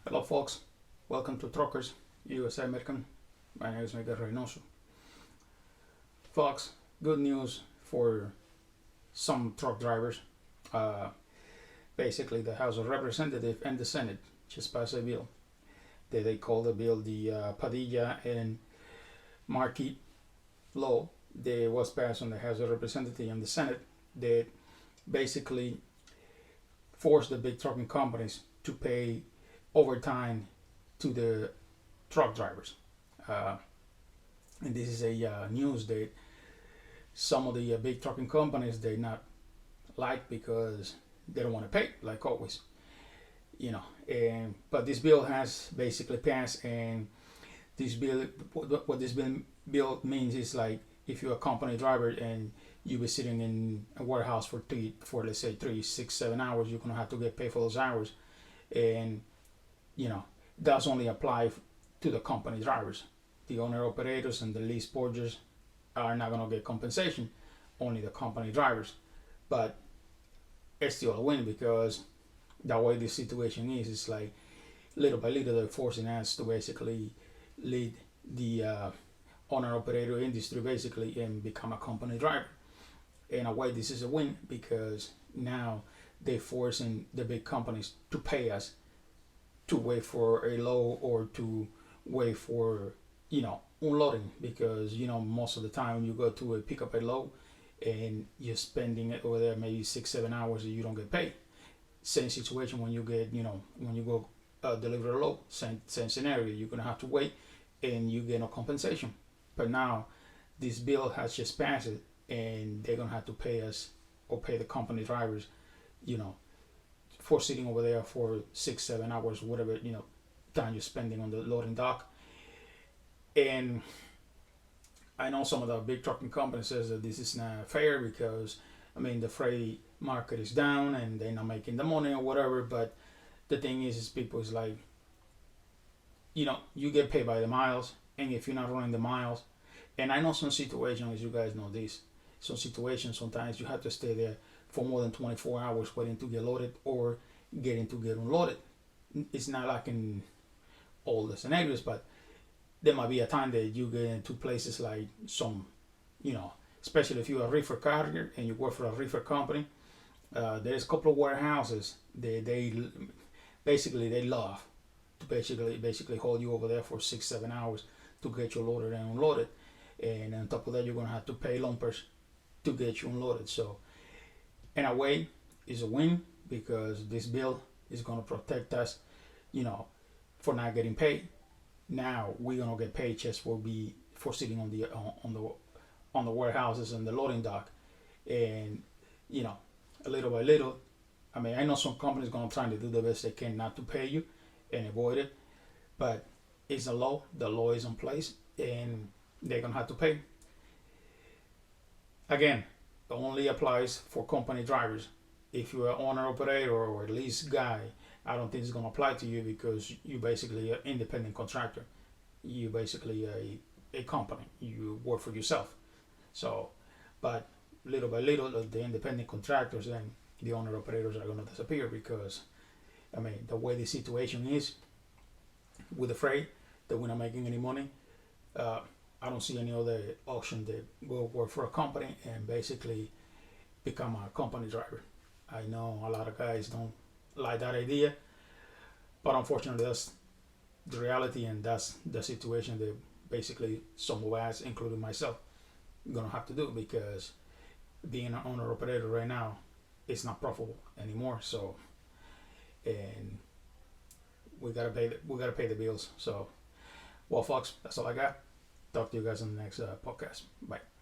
Hello, folks. Welcome to Truckers USA American. My name is Miguel Reynoso. Folks, good news for some truck drivers. Uh, Basically, the House of Representatives and the Senate just passed a bill. They call the bill the Padilla and Markey law. That was passed on the House of Representatives and the Senate. That basically forced the big trucking companies to pay overtime to the truck drivers. Uh, and this is a news that some of the big trucking companies they not like because they don't want to pay like always, you know. And but this bill has basically passed, and this bill, what this bill means is like if you're a company driver and you be sitting in a warehouse for let's say 3, 6, 7 hours, you're gonna have to get paid for those hours, and you know that's only apply to the company drivers. The owner operators and the lease porters are not gonna get compensation. Only the company drivers. But it's still a win because the way this situation is, it's like little by little they're forcing us to basically lead the owner operator industry basically and become a company driver. In a way, this is a win because now they're forcing the big companies to pay us to wait for a load or to wait for unloading, because most of the time you go to pick up a load and you're spending it over there maybe 6 7 hours and you don't get paid. Same situation when you get when you go deliver a load, same scenario, you're gonna have to wait and you get no compensation. But now this bill has just passed it and they're gonna have to pay us or pay the company drivers you know for sitting over there for 6 7 hours, whatever time you're spending on the loading dock. And I know some of the big trucking companies says that this is not fair because the freight market is down and they're not making the money or whatever. But the thing is people is like, you get paid by the miles, and if you're not running the miles, and I know some situations, as you guys know this, some situations sometimes you have to stay there for more than 24 hours waiting to get loaded or getting to get unloaded. It's not like in all the scenarios, but there might be a time that you get into places like some, especially if you're a reefer carrier and you work for a reefer company. There's a couple of warehouses they basically they love to basically hold you over there for 6 7 hours to get you loaded and unloaded, and on top of that you're gonna have to pay lumpers to get you unloaded. So in a way, it's a win because this bill is gonna protect us, for not getting paid. Now we're gonna get paid just for sitting on the warehouses and the loading dock, and little by little. I know some companies gonna try to do the best they can not to pay you and avoid it, but it's a law. The law is in place, and they're gonna have to pay. Again, it only applies for company drivers. If you're an owner operator or a lease guy, I don't think it's gonna apply to you because you basically an independent contractor. You basically a company. You work for yourself. So, but little by little, the independent contractors and the owner operators are gonna disappear because, the way the situation is with the freight, that we're not making any money. Uh, I don't see any other option that will work for a company and basically become a company driver. I know a lot of guys don't like that idea, but unfortunately, that's the reality, and that's the situation that basically some of us, including myself, gonna have to do because being an owner operator right now, it's not profitable anymore. So, and we gotta pay the bills. So, well, folks, that's all I got. Talk to you guys on the next podcast. Bye.